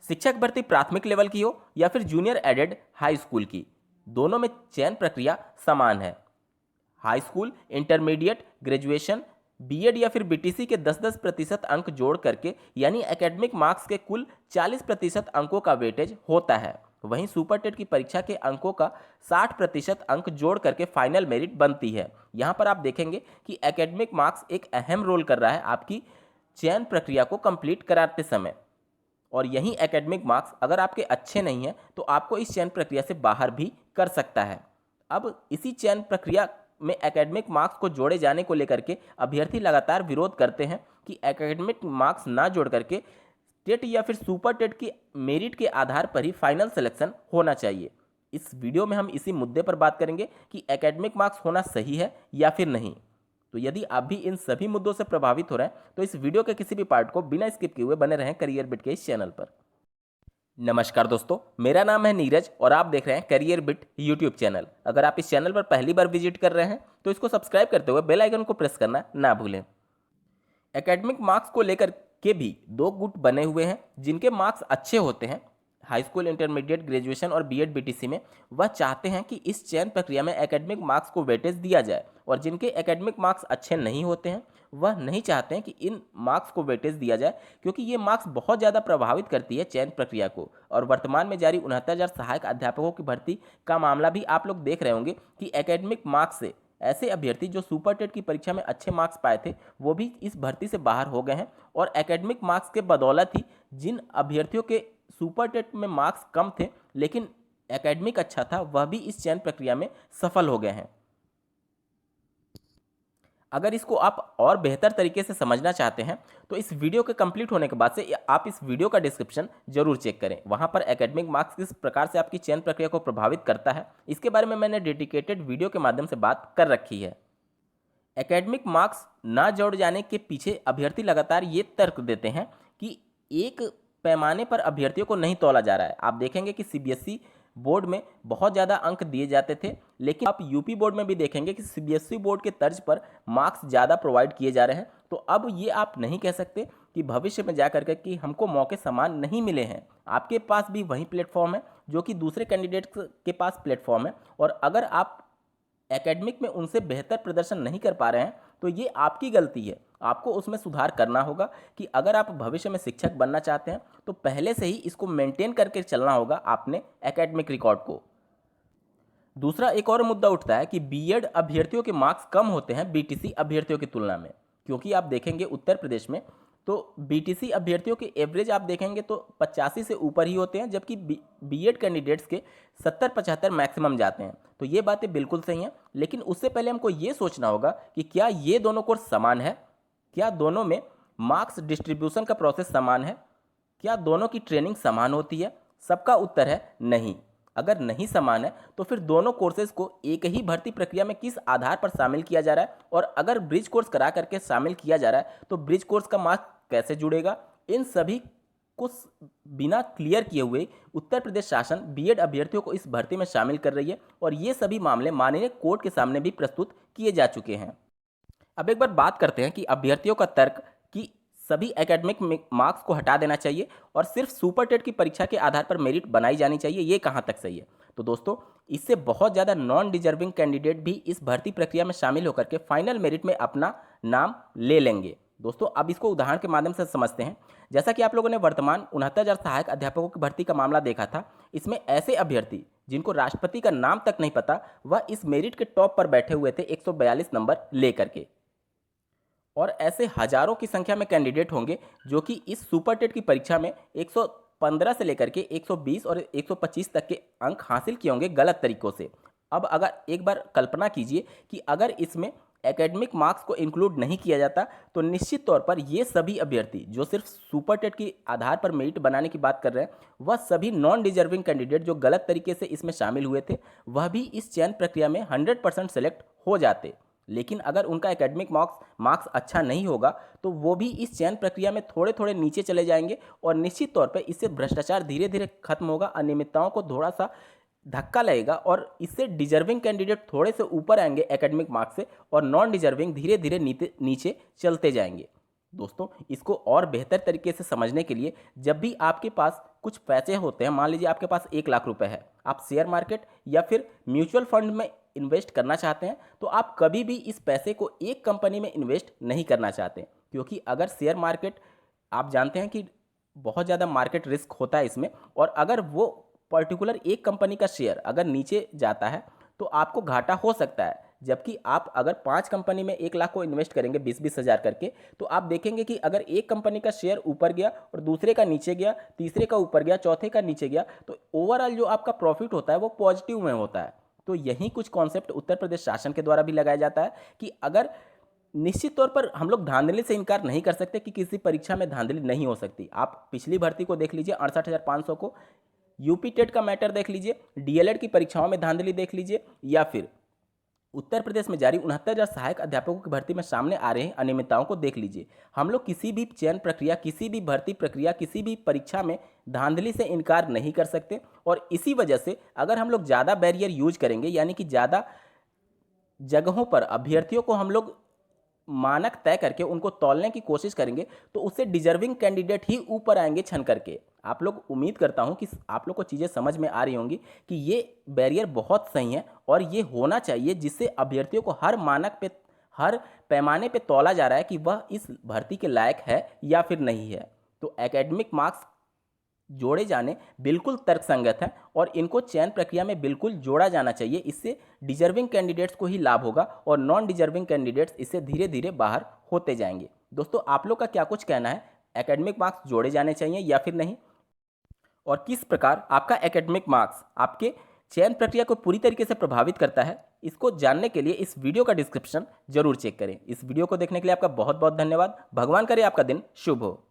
शिक्षक भर्ती प्राथमिक लेवल की हो या फिर जूनियर एडेड हाई स्कूल की, दोनों में चयन प्रक्रिया समान है। High school, intermediate, graduation, B Ed या फिर बीटीसी के 10-10% अंक जोड़ करके यानी एकेडमिक मार्क्स के कुल 40% अंकों का वेटेज होता है। वहीं सुपर टेट की परीक्षा के अंकों का 60% अंक जोड़ करके फाइनल मेरिट बनती है। यहाँ पर आप देखेंगे कि एकेडमिक मार्क्स एक अहम रोल कर रहा है आपकी चयन प्रक्रिया को कंप्लीट कराते समय। और यही एकेडमिक मार्क्स अगर आपके अच्छे नहीं हैं तो आपको इस चयन प्रक्रिया से बाहर भी कर सकता है। अब इसी चयन प्रक्रिया में एकेडमिक मार्क्स को जोड़े जाने को लेकर के अभ्यर्थी लगातार विरोध करते हैं कि एकेडमिक मार्क्स ना जोड़ करके टेट या फिर सुपर टेट की मेरिट के आधार पर ही फाइनल सिलेक्शन होना चाहिए। इस वीडियो में हम इसी मुद्दे पर बात करेंगे कि एकेडमिक मार्क्स होना सही है या फिर नहीं। तो यदि आप भी इन सभी मुद्दों से प्रभावित हो रहे हैं तो इस वीडियो के किसी भी पार्ट को बिना स्किप किए हुए बने रहें करियर बिट के इस चैनल पर। नमस्कार दोस्तों, मेरा नाम है नीरज और आप देख रहे हैं करियर बिट यूट्यूब चैनल। अगर आप इस चैनल पर पहली बार विजिट कर रहे हैं तो इसको सब्सक्राइब करते हुए बेल आइकन को प्रेस करना ना भूलें। एकेडमिक मार्क्स को लेकर के भी दो गुट बने हुए हैं। जिनके मार्क्स अच्छे होते हैं हाई स्कूल, इंटरमीडिएट, ग्रेजुएशन और बीएड बीटीसी में, वह चाहते हैं कि इस चयन प्रक्रिया में एकेडमिक मार्क्स को वेटेज दिया जाए। और जिनके एकेडमिक मार्क्स अच्छे नहीं होते हैं वह नहीं चाहते हैं कि इन मार्क्स को वेटेज दिया जाए, क्योंकि ये मार्क्स बहुत ज़्यादा प्रभावित करती है चयन प्रक्रिया को। और वर्तमान में जारी 69,000 सहायक अध्यापकों की भर्ती का मामला भी आप लोग देख रहे होंगे कि एकेडमिक मार्क्स से ऐसे अभ्यर्थी जो सुपर टेट की परीक्षा में अच्छे मार्क्स पाए थे वो भी इस भर्ती से बाहर हो गए हैं। और एकेडमिक मार्क्स के बदौलत ही जिन अभ्यर्थियों के सुपर टेट में मार्क्स कम थे लेकिन एकेडमिक अच्छा था, वह भी इस चयन प्रक्रिया में सफल हो गए हैं। अगर इसको आप और बेहतर तरीके से समझना चाहते हैं तो इस वीडियो के कंप्लीट होने के बाद से आप इस वीडियो का डिस्क्रिप्शन जरूर चेक करें। वहां पर एकेडमिक मार्क्स किस प्रकार से आपकी चयन प्रक्रिया को प्रभावित करता है इसके बारे में मैंने डेडिकेटेड वीडियो के माध्यम से बात कर रखी है। एकेडमिक मार्क्स ना जोड़ जाने के पीछे अभ्यर्थी लगातार ये तर्क देते हैं कि एक पैमाने पर अभ्यर्थियों को नहीं तौला जा रहा है। आप देखेंगे कि सीबीएसई बोर्ड में बहुत ज़्यादा अंक दिए जाते थे, लेकिन आप यूपी बोर्ड में भी देखेंगे कि सीबीएसई बोर्ड के तर्ज पर मार्क्स ज़्यादा प्रोवाइड किए जा रहे हैं। तो अब ये आप नहीं कह सकते कि भविष्य में जा करके कि हमको मौके समान नहीं मिले हैं। आपके पास भी वही प्लेटफॉर्म है जो कि दूसरे कैंडिडेट्स के पास प्लेटफॉर्म है। और अगर आप एकेडमिक में उनसे बेहतर प्रदर्शन नहीं कर पा रहे हैं तो ये आपकी गलती है। आपको उसमें सुधार करना होगा कि अगर आप भविष्य में शिक्षक बनना चाहते हैं तो पहले से ही इसको मेंटेन करके चलना होगा आपने एकेडमिक रिकॉर्ड को। दूसरा एक और मुद्दा उठता है कि बीएड अभ्यर्थियों के मार्क्स कम होते हैं बीटीसी अभ्यर्थियों की तुलना में, क्योंकि आप देखेंगे उत्तर प्रदेश में तो बीटीसी अभ्यर्थियों के एवरेज आप देखेंगे तो 85 से ऊपर ही होते हैं, जबकि बीएड कैंडिडेट्स के 70-75 मैक्सिमम जाते हैं। तो ये बातें बिल्कुल सही हैं, लेकिन उससे पहले हमको ये सोचना होगा कि क्या ये दोनों कोर्स समान है, क्या दोनों में मार्क्स डिस्ट्रीब्यूशन का प्रोसेस समान है, क्या दोनों की ट्रेनिंग समान होती है। सबका उत्तर है नहीं। अगर नहीं समान है तो फिर दोनों कोर्सेज को एक ही भर्ती प्रक्रिया में किस आधार पर शामिल किया जा रहा है, और अगर ब्रिज कोर्स करा करके शामिल किया जा रहा है तो ब्रिज कोर्स का मार्क्स कैसे जुड़ेगा। इन सभी को बिना क्लियर किए हुए उत्तर प्रदेश शासन बीएड अभ्यर्थियों को इस भर्ती में शामिल कर रही है, और ये सभी मामले माननीय कोर्ट के सामने भी प्रस्तुत किए जा चुके हैं। अब एक बार बात करते हैं कि अभ्यर्थियों का तर्क कि सभी एकेडमिक मार्क्स को हटा देना चाहिए और सिर्फ सुपर टेट की परीक्षा के आधार पर मेरिट बनाई जानी चाहिए, ये कहाँ तक सही है। तो दोस्तों, इससे बहुत ज़्यादा नॉन डिजर्विंग कैंडिडेट भी इस भर्ती प्रक्रिया में शामिल होकर के फाइनल मेरिट में अपना नाम ले लेंगे। दोस्तों, अब इसको उदाहरण के माध्यम से समझते हैं। जैसा कि आप लोगों ने वर्तमान 69,000 सहायक अध्यापकों की भर्ती का मामला देखा था, इसमें ऐसे अभ्यर्थी जिनको राष्ट्रपति का नाम तक नहीं पता वह इस मेरिट के टॉप पर बैठे हुए थे 142 नंबर लेकर के। और ऐसे हजारों की संख्या में कैंडिडेट होंगे जो कि इस सुपर टेट की परीक्षा में 115 से लेकर के 120 और 125 तक के अंक हासिल किए होंगे गलत तरीकों से। अब अगर एक बार कल्पना कीजिए कि अगर इसमें एकेडमिक मार्क्स को इंक्लूड नहीं किया जाता तो निश्चित तौर पर ये सभी अभ्यर्थी जो सिर्फ सुपर टेट के आधार पर मेरिट बनाने की बात कर रहे हैं, वह सभी नॉन डिजर्विंग कैंडिडेट जो गलत तरीके से इसमें शामिल हुए थे वह भी इस चयन प्रक्रिया में 100% सेलेक्ट हो जाते। लेकिन अगर उनका एकेडमिक मार्क्स अच्छा नहीं होगा तो वो भी इस चयन प्रक्रिया में थोड़े थोड़े नीचे चले जाएंगे, और निश्चित तौर पर इससे भ्रष्टाचार धीरे धीरे खत्म होगा, अनियमितताओं को थोड़ा सा धक्का लगेगा और इससे डिजर्विंग कैंडिडेट थोड़े से ऊपर आएंगे एकेडमिक मार्क्स से, और नॉन डिजर्विंग धीरे धीरे नीचे चलते जाएंगे। दोस्तों, इसको और बेहतर तरीके से समझने के लिए जब भी आपके पास कुछ पैसे होते हैं, मान लीजिए आपके पास 1 लाख रुपए है, आप शेयर मार्केट या फिर म्यूचुअल फंड में इन्वेस्ट करना चाहते हैं, तो आप कभी भी इस पैसे को एक कंपनी में इन्वेस्ट नहीं करना चाहते, क्योंकि अगर शेयर मार्केट, आप जानते हैं कि बहुत ज़्यादा मार्केट रिस्क होता है इसमें, और अगर वो पर्टिकुलर एक कंपनी का शेयर अगर नीचे जाता है तो आपको घाटा हो सकता है। जबकि आप अगर 5 कंपनी में 1 लाख को इन्वेस्ट करेंगे 20-20 हज़ार करके, तो आप देखेंगे कि अगर एक कंपनी का शेयर ऊपर गया और दूसरे का नीचे गया, तीसरे का ऊपर गया, चौथे का नीचे गया, तो ओवरऑल जो आपका प्रॉफिट होता है वो पॉजिटिव में होता है। तो यही कुछ कॉन्सेप्ट उत्तर प्रदेश शासन के द्वारा भी लगाया जाता है कि अगर निश्चित तौर पर हम लोग धांधली से इनकार नहीं कर सकते कि किसी परीक्षा में धांधली नहीं हो सकती। आप पिछली भर्ती को देख लीजिए 68,500 को, यूपी टेट का मैटर देख लीजिए, डीएलएड की परीक्षाओं में धांधली देख लीजिए, या फिर उत्तर प्रदेश में जारी 69,000 सहायक अध्यापकों की भर्ती में सामने आ रहे अनियमितताओं को देख लीजिए। हम लोग किसी भी चयन प्रक्रिया, किसी भी भर्ती प्रक्रिया, किसी भी परीक्षा में धांधली से इनकार नहीं कर सकते, और इसी वजह से अगर हम लोग ज़्यादा बैरियर यूज करेंगे, यानी कि ज़्यादा जगहों पर अभ्यर्थियों को हम लोग मानक तय करके उनको तौलने की कोशिश करेंगे, तो उससे डिजर्विंग कैंडिडेट ही ऊपर आएंगे छन करके। आप लोग, उम्मीद करता हूं कि आप लोग को चीज़ें समझ में आ रही होंगी कि ये बैरियर बहुत सही है और ये होना चाहिए, जिससे अभ्यर्थियों को हर मानक पे, हर पैमाने पे तौला जा रहा है कि वह इस भर्ती के लायक है या फिर नहीं है। तो एकेडमिक मार्क्स जोड़े जाने बिल्कुल तर्कसंगत है और इनको चयन प्रक्रिया में बिल्कुल जोड़ा जाना चाहिए। इससे डिजर्विंग कैंडिडेट्स को ही लाभ होगा और नॉन डिजर्विंग कैंडिडेट्स इससे धीरे धीरे बाहर होते जाएंगे। दोस्तों, आप लोग का क्या कुछ कहना है, एकेडमिक मार्क्स जोड़े जाने चाहिए या फिर नहीं, और किस प्रकार आपका एकेडमिक मार्क्स आपके चयन प्रक्रिया को पूरी तरीके से प्रभावित करता है, इसको जानने के लिए इस वीडियो का डिस्क्रिप्शन जरूर चेक करें। इस वीडियो को देखने के लिए आपका बहुत बहुत धन्यवाद। भगवान करे आपका दिन शुभ हो।